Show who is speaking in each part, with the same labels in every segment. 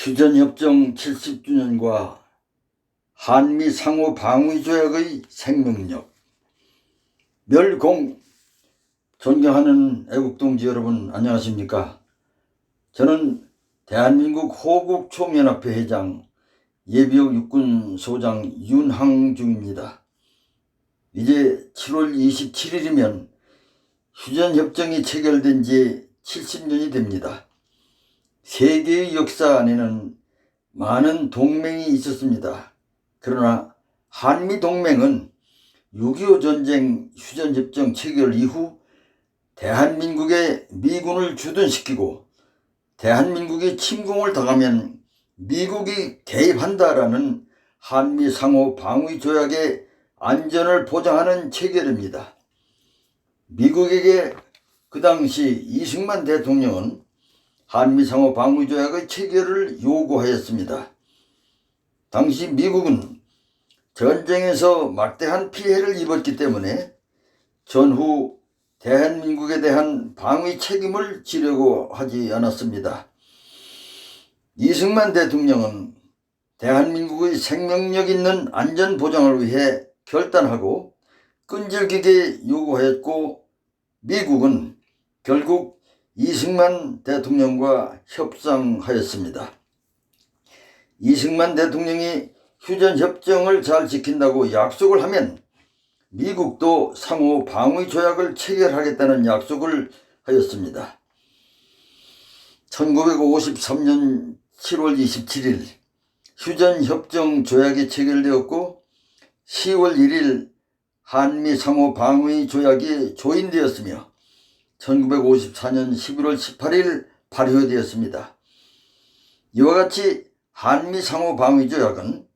Speaker 1: 휴전협정 70주년과 한미 상호 방위 조약의 생명력. 멸공. 존경하는 애국동지 여러분, 안녕하십니까? 저는 대한민국 호국총연합회 회장, 예비역 육군소장 윤항중입니다. 이제 7월 27일이면 휴전협정이 체결된 지 70년이 됩니다. 세계의 역사 안에는 많은 동맹이 있었습니다. 그러나 한미동맹은 6.25 전쟁 휴전협정 체결 이후 대한민국에 미군을 주둔시키고 대한민국이 침공을 당하면 미국이 개입한다라는 한미 상호 방위 조약의 안전을 보장하는 체결입니다. 미국에게 그 당시 이승만 대통령은 한미 상호 방위 조약의 체결을 요구하였습니다. 당시 미국은 전쟁에서 막대한 피해를 입었기 때문에 전후 대한민국에 대한 방위 책임을 지려고 하지 않았습니다. 이승만 대통령은 대한민국의 생명력 있는 안전 보장을 위해 결단하고 끈질기게 요구하였고, 미국은 결국 이승만 대통령과 협상하였습니다. 이승만 대통령이 휴전협정을 잘 지킨다고 약속을 하면 미국도 상호 방위 조약을 체결하겠다는 약속을 하였습니다. 1953년 7월 27일 휴전협정 조약이 체결되었고 10월 1일 한미 상호 방위 조약이 조인되었으며 1954년 11월 18일 발효되었습니다. 이와 같이 한미 상호 방위 조약은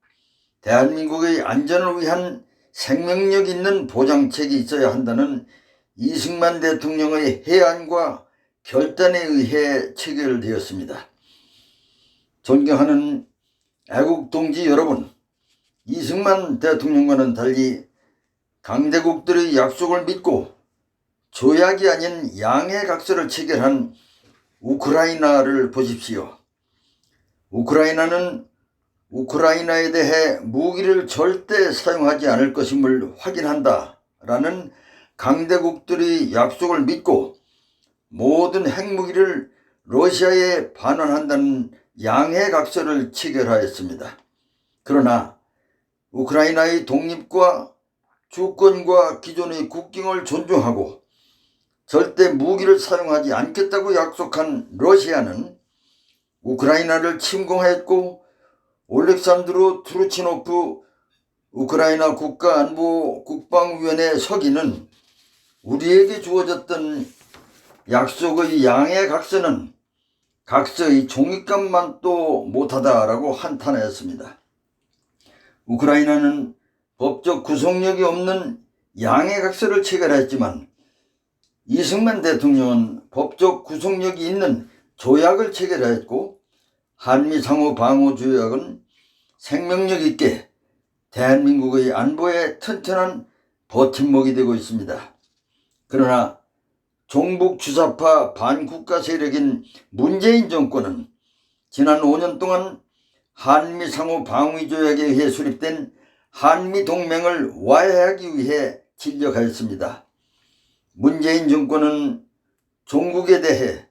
Speaker 1: 대한민국의 안전을 위한 생명력 있는 보장책이 있어야 한다는 이승만 대통령의 해안과 결단에 의해 체결되었습니다. 존경하는 애국동지 여러분, 이승만 대통령과는 달리 강대국들의 약속을 믿고 조약이 아닌 양해각서를 체결한 우크라이나를 보십시오. 우크라이나는 우크라이나에 대해 무기를 절대 사용하지 않을 것임을 확인한다라는 강대국들의 약속을 믿고 모든 핵무기를 러시아에 반환한다는 양해각서를 체결하였습니다. 그러나 우크라이나의 독립과 주권과 기존의 국경을 존중하고 절대 무기를 사용하지 않겠다고 약속한 러시아는 우크라이나를 침공했고, 올렉산드로 투르치노프 우크라이나 국가안보 국방위원회 서기는 우리에게 주어졌던 약속의 양해각서는 각서의 종이값만도 못하다라고 한탄하였습니다. 우크라이나는 법적 구속력이 없는 양해각서를 체결했지만 이승만 대통령은 법적 구속력이 있는 조약을 체결했고, 한미 상호 방위 조약은 생명력 있게 대한민국의 안보에 튼튼한 버팀목이 되고 있습니다. 그러나 종북 주사파 반국가 세력인 문재인 정권은 지난 5년 동안 한미 상호 방위 조약에 의해 수립된 한미 동맹을 와해하기 위해 진력하였습니다. 문재인 정권은 종국에 대해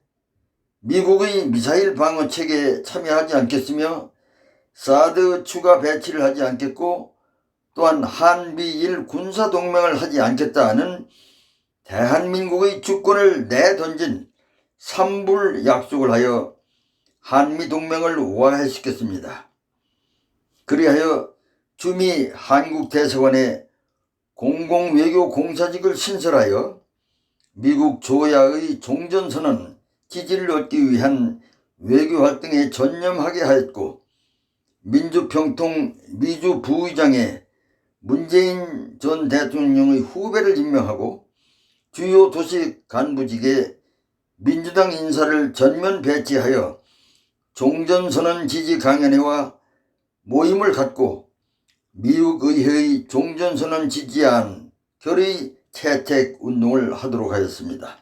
Speaker 1: 미국의 미사일 방어 체계에 참여하지 않겠으며 사드 추가 배치를 하지 않겠고, 또한 한미일 군사동맹을 하지 않겠다는 대한민국의 주권을 내던진 삼불 약속을 하여 한미동맹을 와해시켰습니다. 그리하여 주미 한국대사관에 공공외교 공사직을 신설하여 미국 조야의 종전선언 지지를 얻기 위한 외교활동에 전념하게 하였고, 민주평통 미주 부의장에 문재인 전 대통령의 후배를 임명하고 주요 도시 간부직에 민주당 인사를 전면 배치하여 종전선언 지지 강연회와 모임을 갖고 미국 의회의 종전선언 지지안 결의 채택 운동을 하도록 하였습니다.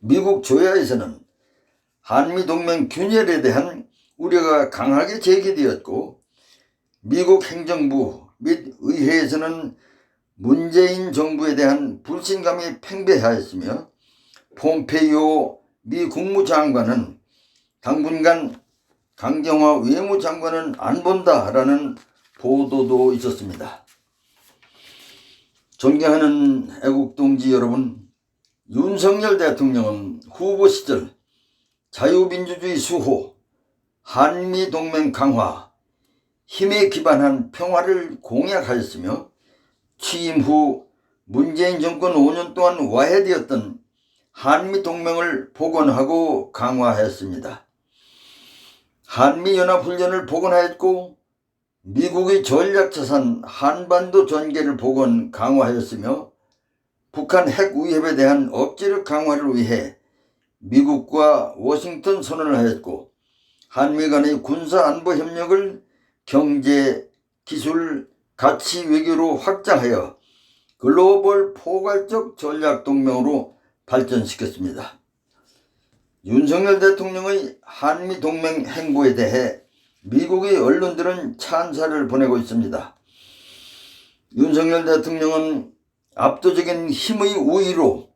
Speaker 1: 미국 조야에서는 한미동맹 균열에 대한 우려가 강하게 제기되었고 미국 행정부 및 의회에서는 문재인 정부에 대한 불신감이 팽배하였으며 폼페이오 미 국무장관은 당분간 강경화 외무장관은 안 본다라는 보도도 있었습니다. 존경하는 애국동지 여러분, 윤석열 대통령은 후보 시절 자유민주주의 수호, 한미동맹 강화, 힘에 기반한 평화를 공약하였으며 취임 후 문재인 정권 5년 동안 와해되었던 한미동맹을 복원하고 강화하였습니다. 한미연합훈련을 복원하였고 미국의 전략자산 한반도 전개를 복원 강화하였으며 북한 핵 위협에 대한 억제력 강화를 위해 미국과 워싱턴 선언을 하였고 한미 간의 군사안보 협력을 경제, 기술, 가치 외교로 확장하여 글로벌 포괄적 전략동맹으로 발전시켰습니다. 윤석열 대통령의 한미동맹 행보에 대해 미국의 언론들은 찬사를 보내고 있습니다. 윤석열 대통령은 압도적인 힘의 우위로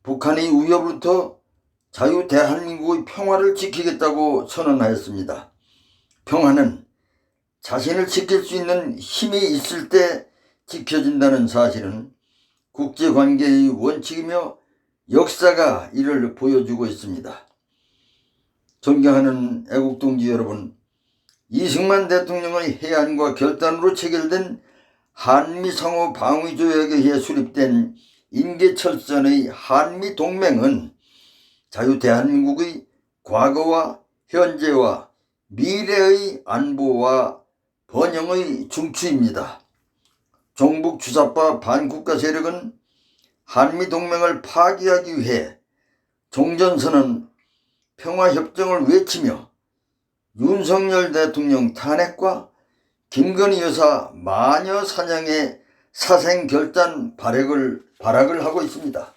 Speaker 1: 북한의 위협으로부터 자유 대한민국의 평화를 지키겠다고 선언하였습니다. 평화는 자신을 지킬 수 있는 힘이 있을 때 지켜진다는 사실은 국제관계의 원칙이며 역사가 이를 보여주고 있습니다. 존경하는 애국동지 여러분, 이승만 대통령의 해안과 결단으로 체결된 한미상호 방위조약에 의해 수립된 인계철선의 한미동맹은 자유 대한민국의 과거와 현재와 미래의 안보와 번영의 중추입니다. 종북 주사파 반국가 세력은 한미동맹을 파기하기 위해 종전선언 평화협정을 외치며 윤석열 대통령 탄핵과 김건희 여사 마녀 사냥의 사생결단 발악을 하고 있습니다.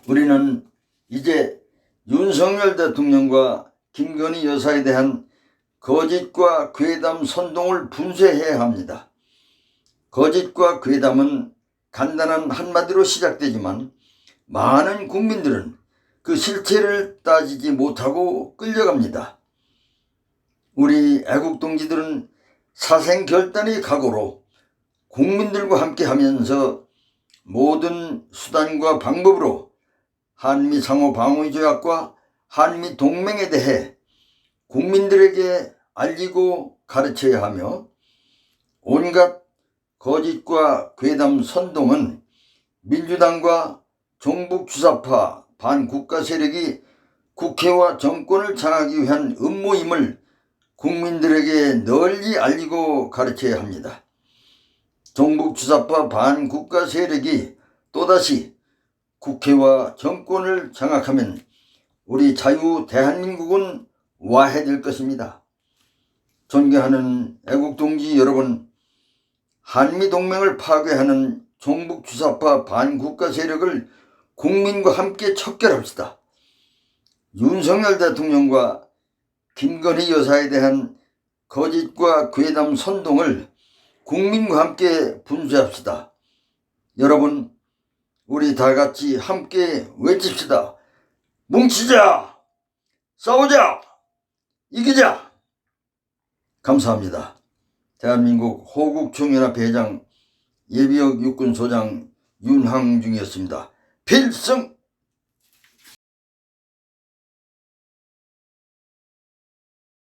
Speaker 1: 우리는 이제 윤석열 대통령과 김건희 여사에 대한 거짓과 괴담 선동을 분쇄해야 합니다. 거짓과 괴담은 간단한 한마디로 시작되지만 많은 국민들은 그 실체를 따지지 못하고 끌려갑니다. 우리 애국동지들은 사생결단의 각오로 국민들과 함께 하면서 모든 수단과 방법으로 한미상호방위조약과 한미동맹에 대해 국민들에게 알리고 가르쳐야 하며 온갖 거짓과 괴담 선동은 민주당과 종북주사파 반국가 세력이 국회와 정권을 장악하기 위한 음모임을 국민들에게 널리 알리고 가르쳐야 합니다. 종북주사파 반국가 세력이 또다시 국회와 정권을 장악하면 우리 자유 대한민국은 와해될 것입니다. 존경하는 애국동지 여러분, 한미동맹을 파괴하는 종북주사파 반국가 세력을 국민과 함께 척결합시다. 윤석열 대통령과 김건희 여사에 대한 거짓과 괴담 선동을 국민과 함께 분쇄합시다. 여러분, 우리 다같이 함께 외칩시다. 뭉치자! 싸우자! 이기자! 감사합니다. 대한민국 호국총연합회장 예비역 육군소장 윤항중이었습니다. 필승!